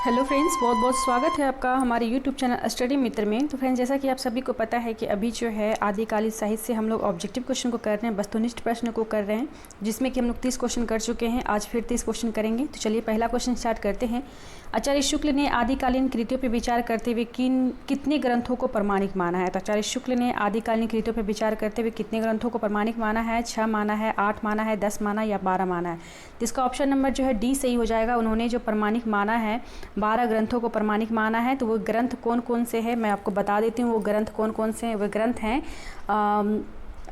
Hello friends, बहुत बहुत स्वागत है आपका हमारे यूट्यूब चैनल स्टडी मित्र में। तो फ्रेंड्स, जैसा कि आप सभी को पता है कि अभी जो है आदिकालीन साहित्य से हम लोग ऑब्जेक्टिव क्वेश्चन को कर रहे हैं, वस्तुनिष्ठ प्रश्न को कर रहे हैं, जिसमें कि हम लोग 30 क्वेश्चन कर चुके हैं। आज फिर 30 क्वेश्चन करेंगे। तो चलिए पहला क्वेश्चन स्टार्ट करते हैं। आचार्य शुक्ल ने आदिकालीन कृतियों पर विचार करते हुए कितने ग्रंथों को प्रमाणिक माना है? तो आचार्य शुक्ल ने आदिकालीन कृतियों पर विचार करते हुए कितने ग्रंथों को प्रमाणिक माना है? 6 माना है, 8 माना है, 10 माना या 12 माना है? जिसका ऑप्शन नंबर जो है डी सही हो जाएगा। उन्होंने जो प्रमाणिक माना है, 12 ग्रंथों को प्रमाणिक माना है। तो वो ग्रंथ कौन कौन से हैं मैं आपको बता देती हूँ। वो ग्रंथ कौन कौन से हैं? वो ग्रंथ हैं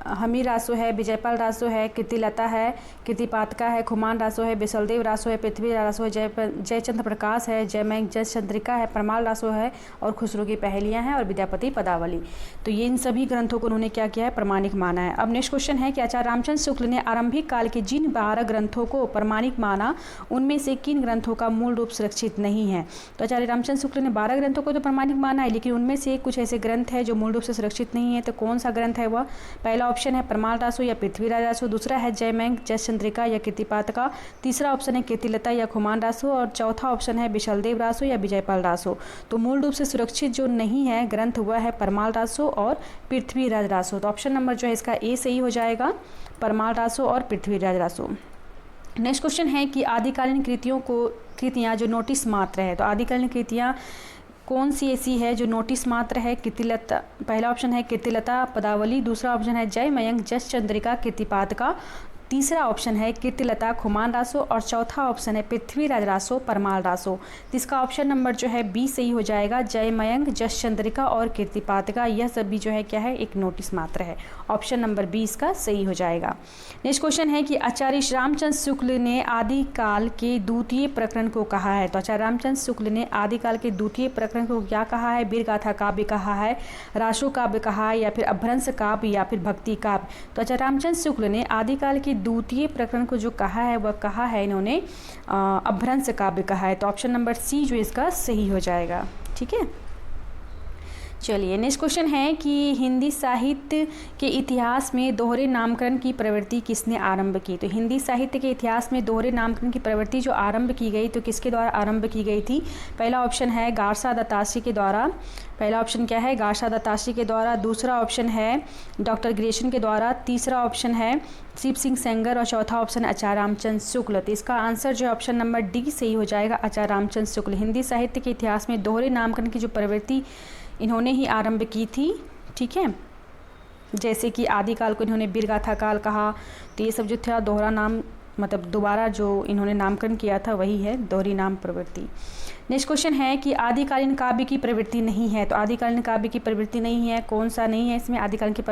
हमीर रासो है, विजयपाल रासो है, कीर्तिलता है, कीर्तिपातका है, खुमान रासो है, बिसलदेव रासो है, पृथ्वी रासो है, जयचंद्र प्रकाश है, जयमय जयचंद्रिका है, परमाल रासो है और खुसरो की पहेलियाँ हैं और विद्यापति पदावली। तो ये इन सभी ग्रंथों को उन्होंने क्या किया है? प्रमाणिक माना है। अब नेक्स्ट क्वेश्चन है कि आचार्य रामचंद्र शुक्ल ने आरंभिक काल के जिन 12 ग्रंथों को प्रमाणिक माना, उनमें से किन ग्रंथों का मूल रूप सुरक्षित नहीं है? तो आचार्य रामचंद्र शुक्ल ने 12 ग्रंथों को तो प्रमाणिक माना है, लेकिन उनमें से कुछ ऐसे ग्रंथ हैं जो मूल रूप से सुरक्षित नहीं है। तो कौन सा ग्रंथ है वह? पहला ऑप्शन है परमाल रासो या पृथ्वीराज रासो, दूसरा है जयमय जयचंद्रिका या कीर्तिपातका, तीसरा ऑप्शन है कीर्तिलता या खुमान रासो और चौथा ऑप्शन है बिशलदेव रासो या विजयपाल रासो। तो मूल रूप से सुरक्षित जो नहीं है ग्रंथ वह है परमाल रासो और पृथ्वीराज रासो। तो ऑप्शन नंबर जो है इसका ए सही हो जाएगा, परमाल रासो और पृथ्वीराज रासो। नेक्स्ट क्वेश्चन है कि आदिकालीन कृतियाँ जो नोटिस मात्र है, तो आदिकालीन कृतियाँ कौन सी ऐसी है जो नोटिस मात्र है? कीर्तिलता, पहला ऑप्शन है कीर्तिलता पदावली, दूसरा ऑप्शन है जयमय जयचंद्रिका कीर्तिपातका, तीसरा ऑप्शन है कीर्तिलता खुमान रासो और चौथा ऑप्शन है पृथ्वीराज रासो परमाल रासो। इसका ऑप्शन नंबर जो है बी सही हो जाएगा, जयमयंक जयचंद्रिका और कीर्तिपातका। यह सभी जो है क्या है? एक नोटिस मात्र है। ऑप्शन नंबर बी इसका सही हो जाएगा। नेक्स्ट क्वेश्चन है कि आचार्य रामचंद्र शुक्ल ने आदिकाल के द्वितीय प्रकरण को कहा है। तो आचार्य रामचंद्र शुक्ल ने आदिकाल के द्वितीय प्रकरण को क्या कहा है? वीरगाथा काव्य कहा है, रासो काव्य कहा है, या फिर अभ्रंश काव्य या फिर भक्ति काव्य। तो आचार्य रामचंद्र शुक्ल ने आदिकाल के द्वितीय प्रकरण को जो कहा है वह कहा है इन्होंने अभ्रंश काव्य कहा है। तो ऑप्शन नंबर सी जो इसका सही हो जाएगा। ठीक है, चलिए नेक्स्ट क्वेश्चन है कि हिंदी साहित्य के इतिहास में दोहरे नामकरण की प्रवृत्ति किसने आरंभ की? तो हिंदी साहित्य के इतिहास में दोहरे नामकरण की प्रवृत्ति जो आरंभ की गई, तो किसके द्वारा आरंभ की गई थी? पहला ऑप्शन है गारसा दत्तात्रेय के द्वारा। पहला ऑप्शन क्या है? गारसा दत्तात्रेय के द्वारा। दूसरा ऑप्शन है डॉक्टर ग्रेशन के द्वारा। तीसरा ऑप्शन है शिव सिंह सेंगर और चौथा ऑप्शन आचार्य रामचंद्र शुक्ल। तो इसका आंसर जो है ऑप्शन नंबर डी सही हो जाएगा, आचार्य रामचंद्र शुक्ल। हिंदी साहित्य के इतिहास में दोहरे नामकरण की जो प्रवृत्ति इन्होंने ही आरंभ की थी। ठीक है, जैसे कि आदिकाल को इन्होंने वीरगाथा काल कहा। तो ये सब जो था दोहरा नाम, मतलब दोबारा जो इन्होंने नामकरण किया था वही है दोहरी नाम प्रवृत्ति। नेक्स्ट क्वेश्चन है कि आदिकालीन काव्य की प्रवृत्ति नहीं है। तो आदिकालीन काव्य की प्रवृत्ति नहीं है, कौन सा नहीं है इसमें? आदिकालीन की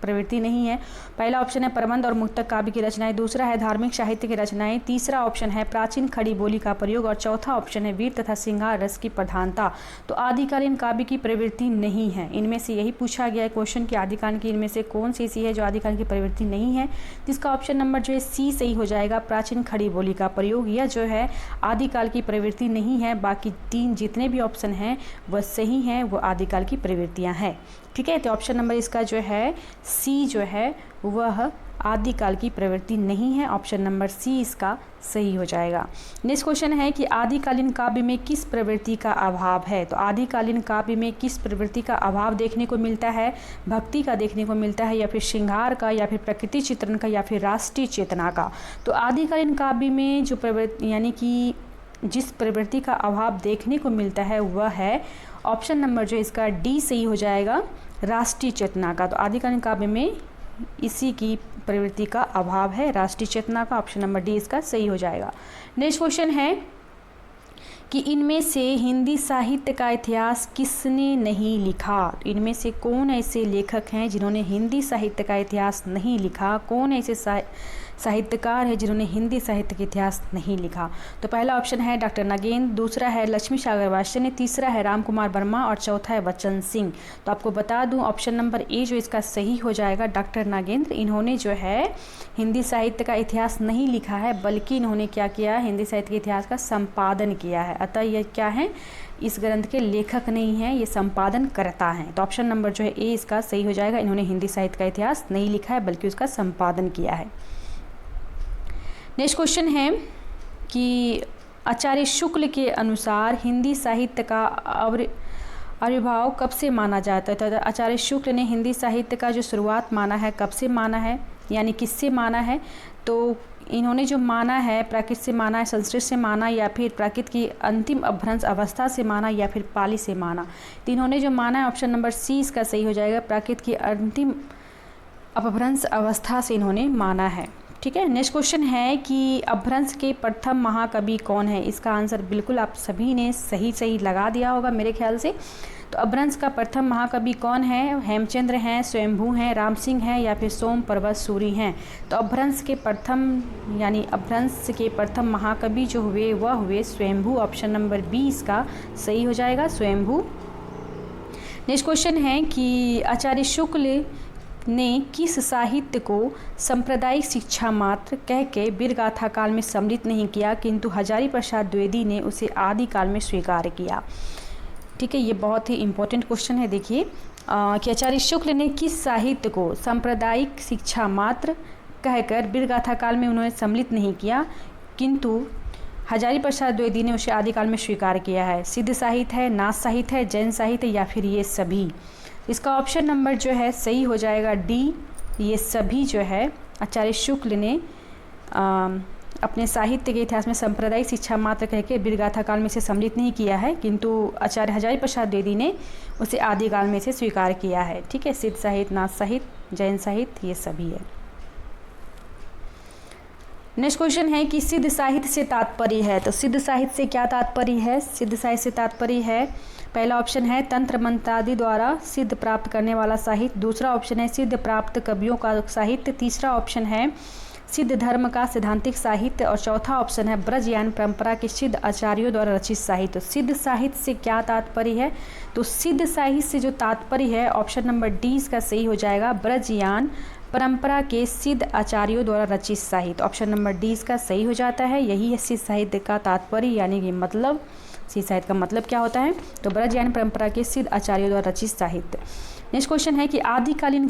प्रवृत्ति नहीं है। पहला ऑप्शन है प्रबंध और मुक्तक काव्य की रचनाएं, दूसरा है धार्मिक साहित्य की रचनाएं, तीसरा ऑप्शन है प्राचीन खड़ी बोली का प्रयोग और चौथा ऑप्शन है वीर तथा श्रृंगार रस की प्रधानता। तो आदिकालीन काव्य की प्रवृत्ति नहीं है। इनमें से यही पूछा गया है क्वेश्चन कि आदिकालीन की इनमें से कौन सी ऐसी है जो आदिकालीन की प्रवृत्ति नहीं है? जिसका ऑप्शन नंबर जो है सी सही हो जाएगा, प्राचीन खड़ी बोली का प्रयोग। यह जो है आदिकाल की प्रवृत्ति नहीं है। बाकी 3 जितने भी ऑप्शन हैं वह सही हैं, वो आदिकाल की प्रवृत्तियाँ हैं। ठीक है, तो ऑप्शन नंबर इसका जो है सी जो है वह आदिकाल की प्रवृत्ति नहीं है। ऑप्शन नंबर सी इसका सही हो जाएगा। नेक्स्ट क्वेश्चन है कि आदिकालीन काव्य में किस प्रवृत्ति का अभाव है? तो आदिकालीन काव्य में किस प्रवृत्ति का अभाव देखने को मिलता है? भक्ति का देखने को मिलता है, या फिर श्रृंगार का, या फिर प्रकृति चित्रण का, या फिर राष्ट्रीय चेतना का? तो आदिकालीन काव्य में जो प्रवृत्ति यानी कि जिस प्रवृत्ति का अभाव देखने को मिलता है वह है ऑप्शन नंबर जो इसका डी सही हो जाएगा, राष्ट्रीय चेतना का। तो आदिकालीन काव्य में इसी की प्रवृत्ति का अभाव है, राष्ट्रीय चेतना का। ऑप्शन नंबर डी इसका सही हो जाएगा। नेक्स्ट क्वेश्चन है कि इनमें से हिंदी साहित्य का इतिहास किसने नहीं लिखा? इनमें से कौन ऐसे लेखक हैं जिन्होंने हिंदी साहित्य का इतिहास नहीं लिखा? कौन ऐसे साहित्यकार है जिन्होंने हिंदी साहित्य का इतिहास नहीं लिखा? तो पहला ऑप्शन है डॉक्टर नगेंद्र, दूसरा है लक्ष्मी सागर वात्स्ययनी, तीसरा है राम कुमार वर्मा और चौथा है बच्चन सिंह। तो आपको बता दूं ऑप्शन नंबर ए जो इसका सही हो जाएगा, डॉक्टर नागेंद्र। इन्होंने जो है हिंदी साहित्य का इतिहास नहीं लिखा है, बल्कि इन्होंने क्या किया? हिंदी साहित्य के इतिहास का संपादन किया है। अतः यह क्या है? इस ग्रंथ के लेखक नहीं हैं, ये संपादन करता है। तो ऑप्शन नंबर जो है ए इसका सही हो जाएगा। इन्होंने हिंदी साहित्य का इतिहास नहीं लिखा है, बल्कि उसका संपादन किया है। नेक्स्ट क्वेश्चन है कि आचार्य शुक्ल के अनुसार हिंदी साहित्य का आविर्भाव कब से माना जाता है? तो आचार्य शुक्ल ने हिंदी साहित्य का जो शुरुआत माना है, कब से माना है, यानी किससे माना है? तो इन्होंने जो माना है, प्राकृत से माना है, संस्कृत से माना, या फिर प्राकृत की अंतिम अपभ्रंश अवस्था से माना, या फिर पाली से माना। तो इन्होंने जो माना है ऑप्शन नंबर सी इसका सही हो जाएगा, प्राकृत की अंतिम अपभ्रंश अवस्था से इन्होंने माना है। ठीक है, नेक्स्ट क्वेश्चन है कि अपभ्रंश के प्रथम महाकवि कौन है? इसका आंसर बिल्कुल आप सभी ने सही लगा दिया होगा मेरे ख्याल से। तो अपभ्रंश का प्रथम महाकवि कौन है? हेमचंद्र हैं, स्वयंभू हैं, राम सिंह हैं, या फिर सोम पर्वत सूरी हैं। तो अपभ्रंश के प्रथम महाकवि जो हुए वह हुए स्वयंभू। ऑप्शन नंबर बी इसका सही हो जाएगा, स्वयंभू। नेक्स्ट क्वेश्चन है कि आचार्य शुक्ल ने किस साहित्य को सांप्रदायिक शिक्षा मात्र कह के वीरगाथा काल में सम्मिलित नहीं किया, किंतु हजारी प्रसाद द्विवेदी ने उसे आदि काल में स्वीकार किया? ठीक है, ये बहुत ही इम्पोर्टेंट क्वेश्चन है। देखिए कि आचार्य शुक्ल ने किस साहित्य को सांप्रदायिक शिक्षा मात्र कहकर वीरगाथा काल में उन्होंने सम्मिलित नहीं किया, किंतु हजारी प्रसाद द्विवेदी ने उसे आदिकाल में स्वीकार किया है? सिद्ध साहित्य है, नाथ साहित्य है, जैन साहित्य, या फिर ये सभी? इसका ऑप्शन नंबर जो है सही हो जाएगा डी, ये सभी जो है आचार्य शुक्ल ने अपने साहित्य के इतिहास में सांप्रदायिक शिक्षा मात्र कह के वीरगाथा काल में से सम्मिलित नहीं किया है, किंतु आचार्य हजारी प्रसाद द्विवेदी ने उसे आदिकाल में से स्वीकार किया है। ठीक है, सिद्ध साहित्य, नाथ साहित्य, जैन साहित्य, ये सभी है। नेक्स्ट क्वेश्चन है कि सिद्ध साहित्य से तात्पर्य है। तो सिद्ध साहित्य से क्या तात्पर्य है? सिद्ध साहित्य से तात्पर्य है, पहला ऑप्शन है तंत्र मंत्र आदि द्वारा सिद्ध प्राप्त करने वाला साहित्य, दूसरा ऑप्शन है सिद्ध प्राप्त कवियों का साहित्य, तीसरा ऑप्शन है सिद्ध धर्म का सैद्धांतिक साहित्य, और चौथा ऑप्शन है ब्रजयान परंपरा के सिद्ध आचार्यों द्वारा रचित साहित्य। सिद्ध साहित्य से क्या तात्पर्य है? तो सिद्ध साहित्य से जो तात्पर्य है ऑप्शन नंबर डी इसका सही हो जाएगा, ब्रजयान परंपरा के सिद्ध आचार्यों द्वारा रचित साहित्य। ऑप्शन नंबर डी इसका सही हो जाता है। यही है सिद्ध साहित्य का तात्पर्य, यानी कि मतलब सिद्ध साहित्य का मतलब क्या होता है? तो ब्रजयान परंपरा के सिद्ध आचार्यों द्वारा रचित साहित्य। नेक्स्ट क्वेश्चन है कि आदिकालीन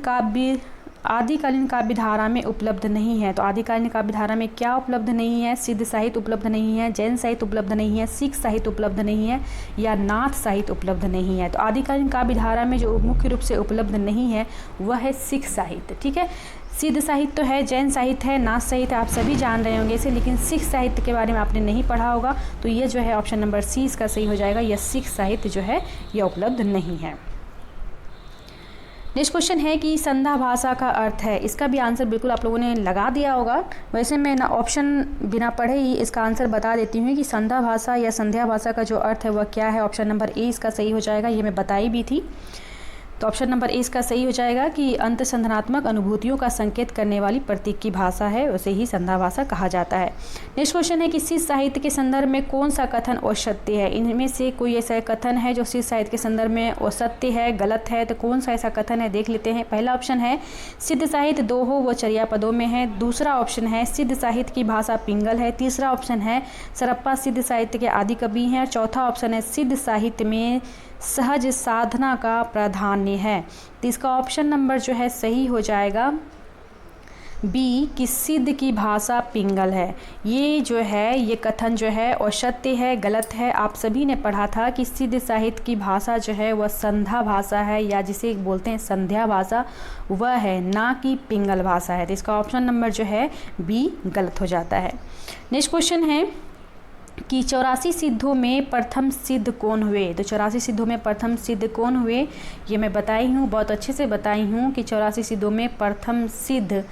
काव्य धारा में उपलब्ध नहीं है। तो आदिकालीन काव्य धारा में क्या उपलब्ध नहीं है? सिद्ध साहित्य उपलब्ध नहीं है, जैन साहित्य उपलब्ध नहीं है, सिख साहित्य उपलब्ध नहीं है, या नाथ साहित्य उपलब्ध नहीं है। तो आदिकालीन काव्य धारा में जो मुख्य रूप से उपलब्ध नहीं है वह है सिख साहित्य। ठीक है, सिद्ध साहित्य तो है, जैन साहित्य है, नाथ साहित्य आप सभी जान रहे होंगे इसे, लेकिन सिख साहित्य के बारे में आपने नहीं पढ़ा होगा। तो ये जो है ऑप्शन नंबर सी इसका सही हो जाएगा, यह सिख साहित्य जो है यह उपलब्ध नहीं है। नेक्स्ट क्वेश्चन है कि संध्या भाषा का अर्थ है। इसका भी आंसर बिल्कुल आप लोगों ने लगा दिया होगा। वैसे मैं ना ऑप्शन बिना पढ़े ही इसका आंसर बता देती हूँ कि संध्या भाषा या संध्या भाषा का जो अर्थ है वह क्या है। ऑप्शन नंबर ए इसका सही हो जाएगा, ये मैं बताई भी थी। तो ऑप्शन नंबर ए इसका सही हो जाएगा कि अंतसंधानात्मक अनुभूतियों का संकेत करने वाली प्रतीक की भाषा है, उसे ही संध्या भाषा कहा जाता है। नेक्स्ट क्वेश्चन है कि सिद्ध साहित्य के संदर्भ में कौन सा कथन असत्य है। इनमें से कोई ऐसा कथन है जो सिद्ध साहित्य के संदर्भ में असत्य है, गलत है, तो कौन सा ऐसा कथन है देख लेते हैं। पहला ऑप्शन है सिद्ध साहित्य दोहो व चर्या पदों में है, दूसरा ऑप्शन है सिद्ध साहित्य की भाषा पिंगल है, तीसरा ऑप्शन है सरप्पा सिद्ध साहित्य के आदि कवि हैं, और चौथा ऑप्शन है सिद्ध साहित्य में सहज साधना का प्राधान्य है। तो इसका ऑप्शन नंबर जो है सही हो जाएगा बी कि सिद्ध की भाषा पिंगल है। ये जो है ये कथन जो है असत्य है, गलत है। आप सभी ने पढ़ा था कि सिद्ध साहित्य की भाषा जो है वह संध्या भाषा है, या जिसे बोलते हैं संध्या भाषा, वह है, ना कि पिंगल भाषा है। तो इसका ऑप्शन नंबर जो है बी गलत हो जाता है। नेक्स्ट क्वेश्चन है कि 84 सिद्धों में प्रथम सिद्ध कौन हुए। तो 84 सिद्धों में प्रथम सिद्ध कौन हुए ये मैं बताई हूँ, बहुत अच्छे से बताई हूँ कि 84 सिद्धों में प्रथम सिद्ध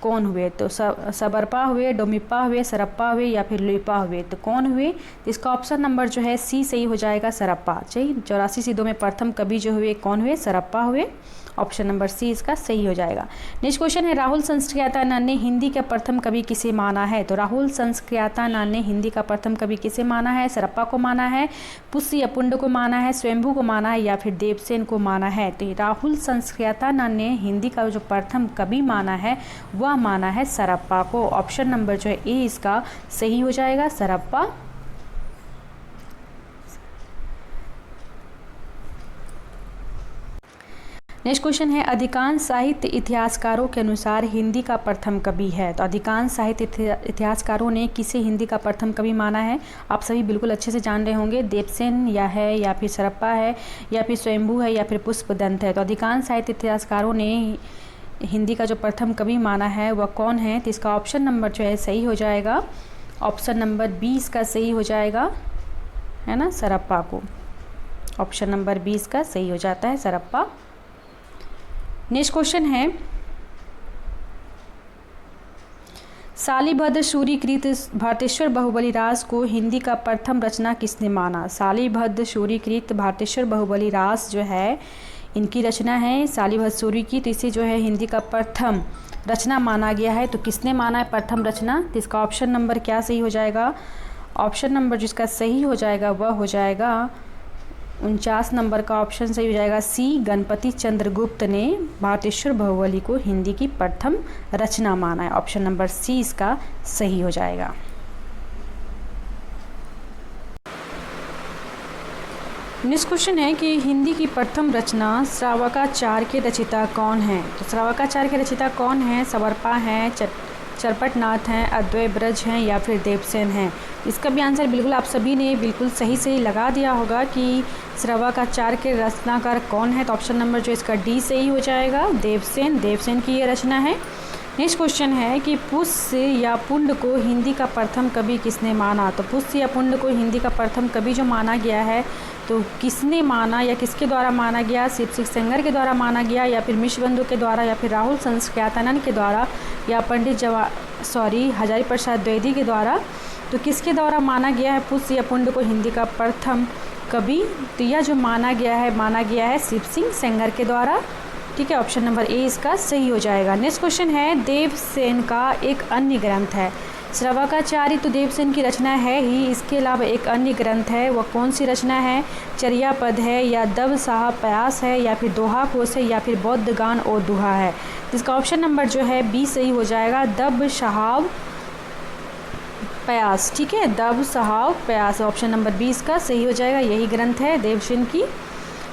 कौन हुए। तो सबरपा हुए, डोमिप्पा हुए, सरप्पा हुए, या फिर लुइपा हुए। तो कौन हुए? तो इसका ऑप्शन नंबर जो है सी सही हो जाएगा, सरप्पा। चाहिए 84 सिद्धों में प्रथम कवि जो हुए कौन हुए? सरप्पा हुए। ऑप्शन नंबर सी इसका सही हो जाएगा। नेक्स्ट क्वेश्चन है राहुल संस्कृतानंद ने हिंदी का प्रथम कवि किसे माना है। तो राहुल संस्कृतानंद ने हिंदी का प्रथम कवि किसे माना है? सरप्पा को माना है, पुष्य अपुंड को माना है, स्वयंभू को माना है, या फिर देवसेन को माना है। तो राहुल संस्कृतानंद ने हिंदी का जो प्रथम कवि माना है वह माना है सरप्पा को। ऑप्शन नंबर जो है ए इसका सही हो जाएगा, सरप्पा। नेक्स्ट क्वेश्चन है, अधिकांश साहित्य इतिहासकारों के अनुसार हिंदी का प्रथम कवि है। तो अधिकांश साहित्य इतिहासकारों ने किसे हिंदी का प्रथम कवि माना है? आप सभी बिल्कुल अच्छे से जान रहे होंगे, देवसेन या फिर सरप्पा है या फिर स्वयंभू है या फिर पुष्पदंत है। तो अधिकांश साहित्य इतिहासकारों ने हिंदी का जो प्रथम कवि माना है वह कौन है? तो इसका ऑप्शन नंबर जो है सही हो जाएगा, ऑप्शन नंबर 20 का सही हो जाएगा, है ना, सरप्पा को। ऑप्शन नंबर 20 का सही हो जाता है सरप्पा। नेक्स्ट क्वेश्चन है, शालिभद्र सूरीकृत भारतेश्वर बाहुबली रास को हिंदी का प्रथम रचना किसने माना? शालिभद्र सूरीकृत भारतेश्वर बाहुबली रास जो है इनकी रचना है शालिभद्र सूरी की, तो इसे जो है हिंदी का प्रथम रचना माना गया है। तो किसने माना है प्रथम रचना? तो इसका ऑप्शन नंबर क्या सही हो जाएगा? ऑप्शन नंबर जिसका सही हो जाएगा वह हो जाएगा 49 नंबर का ऑप्शन सही हो जाएगा सी, गणपति चंद्रगुप्त ने भारतेश्वर बाहुबली को हिंदी की प्रथम रचना माना है। ऑप्शन नंबर सी इसका सही हो जाएगा। नेक्स्ट क्वेश्चन है कि हिंदी की प्रथम रचना श्रावकाचार्य के रचिता कौन है? तो श्रावकाचार्य के रचिता कौन है? समर्पा हैं, चरपटनाथ हैं, अद्वैय ब्रज हैं या फिर देवसेन हैं? इसका भी आंसर बिल्कुल आप सभी ने बिल्कुल सही लगा दिया होगा कि श्रावकाचार्य के रचनाकार कौन है। तो ऑप्शन नंबर जो इसका डी सही हो जाएगा, देवसेन की ये रचना है। नेक्स्ट क्वेश्चन है कि पुष्य या पुंड को हिंदी का प्रथम कवि किसने माना? तो पुष्य या पुंड को हिंदी का प्रथम कवि जो माना गया है तो किसने माना या किसके द्वारा माना गया? शिव सिंह सेंगर के द्वारा माना गया या फिर मिश्रबंधु के द्वारा या फिर राहुल संस्कृतानंद के द्वारा या पंडित हजारी प्रसाद द्विवेदी के द्वारा? तो किसके द्वारा माना गया है पुष्य या पुंड को हिंदी का प्रथम कवि? तो यह जो माना गया है शिव सिंह सेंगर के द्वारा। ठीक है, ऑप्शन नंबर ए इसका सही हो जाएगा। नेक्स्ट क्वेश्चन है, देवसेन का एक अन्य ग्रंथ है। श्रावकाचार्य तो देवसेन की रचना है ही, इसके अलावा एक अन्य ग्रंथ है, वह कौन सी रचना है? चर्यापद है या दब साहब प्रयास है या फिर दोहा कोश है या फिर बौद्ध गान और दोहा है? इसका ऑप्शन नंबर जो है बी सही हो जाएगा, दब साहब प्रयास। ठीक है, दब साहब प्रयास, ऑप्शन नंबर 20 का सही हो जाएगा, यही ग्रंथ है देवसेन की।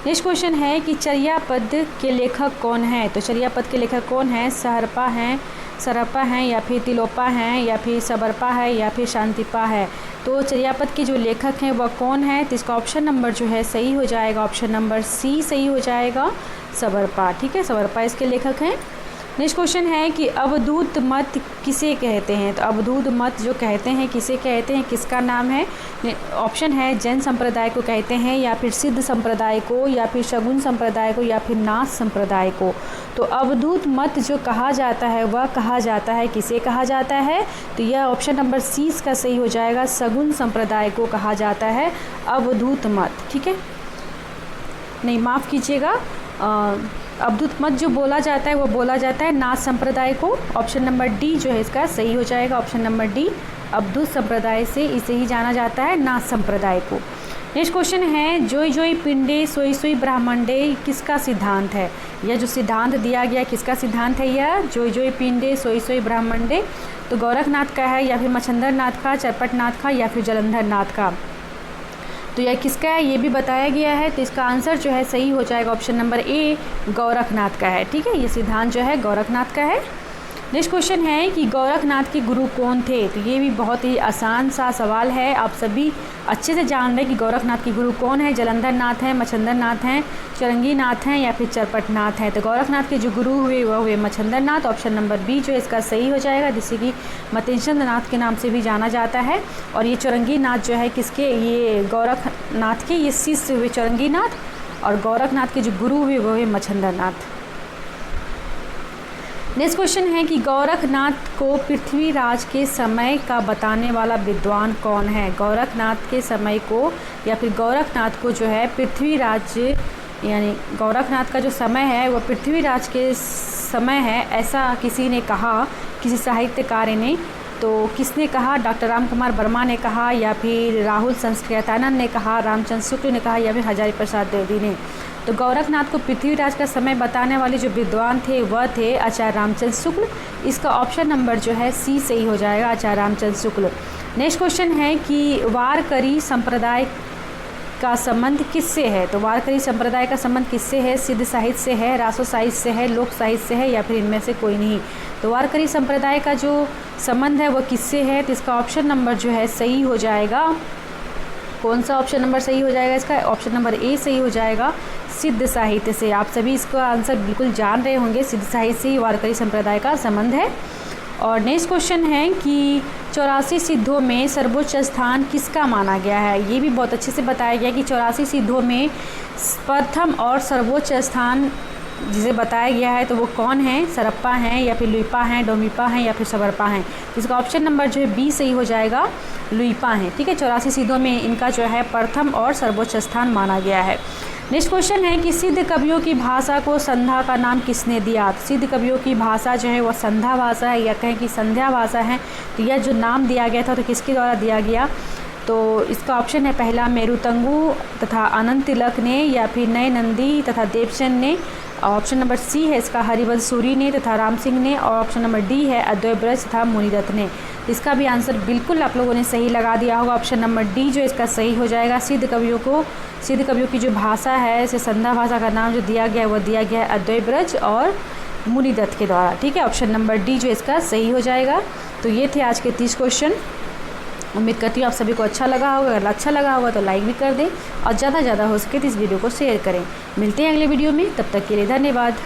नेक्स्ट क्वेश्चन है कि चर्यापद के लेखक कौन है? तो चर्यापद के लेखक कौन है? सरप्पा हैं या फिर तिलोपा हैं या फिर सबरपा है या फिर शांतिपा है? तो चर्यापद के जो लेखक हैं वह कौन है? तो इसका ऑप्शन नंबर जो है सही हो जाएगा, ऑप्शन नंबर सी सही हो जाएगा, सबरपा। ठीक है, सबरपा इसके लेखक हैं। नेक्स्ट क्वेश्चन है कि अवधूत मत किसे कहते हैं? तो अवधूत मत जो कहते हैं किसे कहते हैं, किसका नाम है? ऑप्शन है जैन संप्रदाय को कहते हैं या फिर सिद्ध संप्रदाय को या फिर शगुन संप्रदाय को या फिर नाथ संप्रदाय को? तो अवधूत मत जो कहा जाता है वह कहा जाता है किसे कहा जाता है? तो यह ऑप्शन नंबर सी का सही हो जाएगा, शगुन संप्रदाय को कहा जाता है अवधूत मत। ठीक है, नहीं माफ़ कीजिएगा, अवधूत मत जो बोला जाता है वो बोला जाता है नाथ संप्रदाय को। ऑप्शन नंबर डी जो है इसका सही हो जाएगा, ऑप्शन नंबर डी, अवधूत संप्रदाय से इसे ही जाना जाता है नाथ संप्रदाय को। नेक्स्ट क्वेश्चन है, जोई जोई पिंडे सोई सोई ब्राह्मंडे किसका सिद्धांत है? यह जो सिद्धांत दिया गया किसका सिद्धांत है? यह जोई जोई पिंडे सोई सोई ब्राह्मंडे तो गोरखनाथ का है या फिर मच्छंदर नाथ का, चरपटनाथ का या फिर जलंधर नाथ का? तो यह किसका है ये भी बताया गया है, तो इसका आंसर जो है सही हो जाएगा, ऑप्शन नंबर ए, गोरखनाथ का है। ठीक है, ये सिद्धांत जो है गोरखनाथ का है। नेक्स्ट क्वेश्चन है कि गोरखनाथ के गुरु कौन थे? तो ये भी बहुत ही आसान सा सवाल है, आप सभी अच्छे से जान रहे हैं कि गोरखनाथ के गुरु कौन है। जलंधर नाथ हैं, मच्छंदर नाथ हैं, चरंगी नाथ हैं या फिर चरपटनाथ हैं? तो गोरखनाथ के जो गुरु हुए वह हुए मच्छंदर नाथ, ऑप्शन नंबर बी जो इसका सही हो जाएगा, जिसे कि मतिचंद्र नाथ के नाम से भी जाना जाता है। और ये चरंगी नाथ जो है किसके? ये गोरखनाथ के ये शिष्य हुए चरंगी नाथ, और गोरखनाथ के जो गुरु हुए वो हुए मच्छंदर नाथ। नेक्स्ट क्वेश्चन है कि गोरखनाथ को पृथ्वीराज के समय का बताने वाला विद्वान कौन है? गोरखनाथ के समय को या फिर गोरखनाथ को जो है पृथ्वीराज, यानी गोरखनाथ का जो समय है वो पृथ्वीराज के समय है, ऐसा किसी ने कहा, किसी साहित्यकार ने। तो किसने कहा? डॉक्टर राम कुमार वर्मा ने कहा या फिर राहुल संस्कृतानंद ने कहा, रामचंद्र शुक्ल ने कहा या फिर हजारी प्रसाद द्विवेदी ने? तो गोरखनाथ को पृथ्वीराज का समय बताने वाले जो विद्वान थे वह थे आचार्य रामचंद्र शुक्ल। इसका ऑप्शन नंबर जो है सी सही हो जाएगा, आचार्य रामचंद्र शुक्ल। नेक्स्ट क्वेश्चन है कि वारकरी संप्रदाय का संबंध किससे है? तो वारकरी संप्रदाय का संबंध किससे है? सिद्ध साहित्य से है, रासो साहित्य से है, लोक साहित्य से है, या फिर इनमें से कोई नहीं। तो वारकरी संप्रदाय का जो संबंध है वो किससे है? तो इसका ऑप्शन नंबर जो है सही हो जाएगा। कौन सा ऑप्शन नंबर सही हो जाएगा इसका? ऑप्शन नंबर ए सही हो जाएगा, सिद्ध साहित्य से। आप सभी इसका आंसर बिल्कुल जान रहे होंगे, सिद्ध साहित्य से ही वारकरी संप्रदाय का संबंध है। और नेक्स्ट क्वेश्चन है कि 84 सिद्धों में सर्वोच्च स्थान किसका माना गया है? ये भी बहुत अच्छे से बताया गया कि 84 सिद्धों में प्रथम और सर्वोच्च स्थान जिसे बताया गया है तो वो कौन है? सरप्पा हैं, या फिर लुइपा हैं, डोमिपा हैं, या फिर सबरपा हैं। इसका ऑप्शन नंबर जो है बी सही हो जाएगा, लुइपा हैं। ठीक है, 84 सिद्धों में इनका जो है प्रथम और सर्वोच्च स्थान माना गया है। नेक्स्ट क्वेश्चन है कि सिद्ध कवियों की भाषा को संध्या का नाम किसने दिया? सिद्ध कवियों की भाषा जो है वो संध्या भाषा है, या कहें कि संध्या भाषा है। तो यह जो नाम दिया गया था तो किसके द्वारा दिया गया? तो इसका ऑप्शन है पहला मेरुतंगु तथा अनंत तिलक ने, या फिर नए नंदी तथा देवसेन ने। ऑप्शन नंबर सी है इसका हरिवंश सूरी ने तथा राम सिंह ने। और ऑप्शन नंबर डी है अद्वैत ब्रज तथा मुनिदत्त ने। इसका भी आंसर बिल्कुल आप लोगों ने सही लगा दिया होगा। ऑप्शन नंबर डी जो इसका सही हो जाएगा। सिद्ध कवियों की जो भाषा है, इसे संध्या भाषा का नाम जो दिया गया है वो दिया गया है अद्वैत ब्रज और मुनिदत्त के द्वारा। ठीक है, ऑप्शन नंबर डी जो इसका सही हो जाएगा। तो ये थे आज के 30 क्वेश्चन। उम्मीद करती हूँ आप सभी को अच्छा लगा होगा। अगर अच्छा लगा होगा तो लाइक भी कर दें और ज़्यादा से ज़्यादा हो सके तो इस वीडियो को शेयर करें। मिलते हैं अगले वीडियो में, तब तक के लिए धन्यवाद।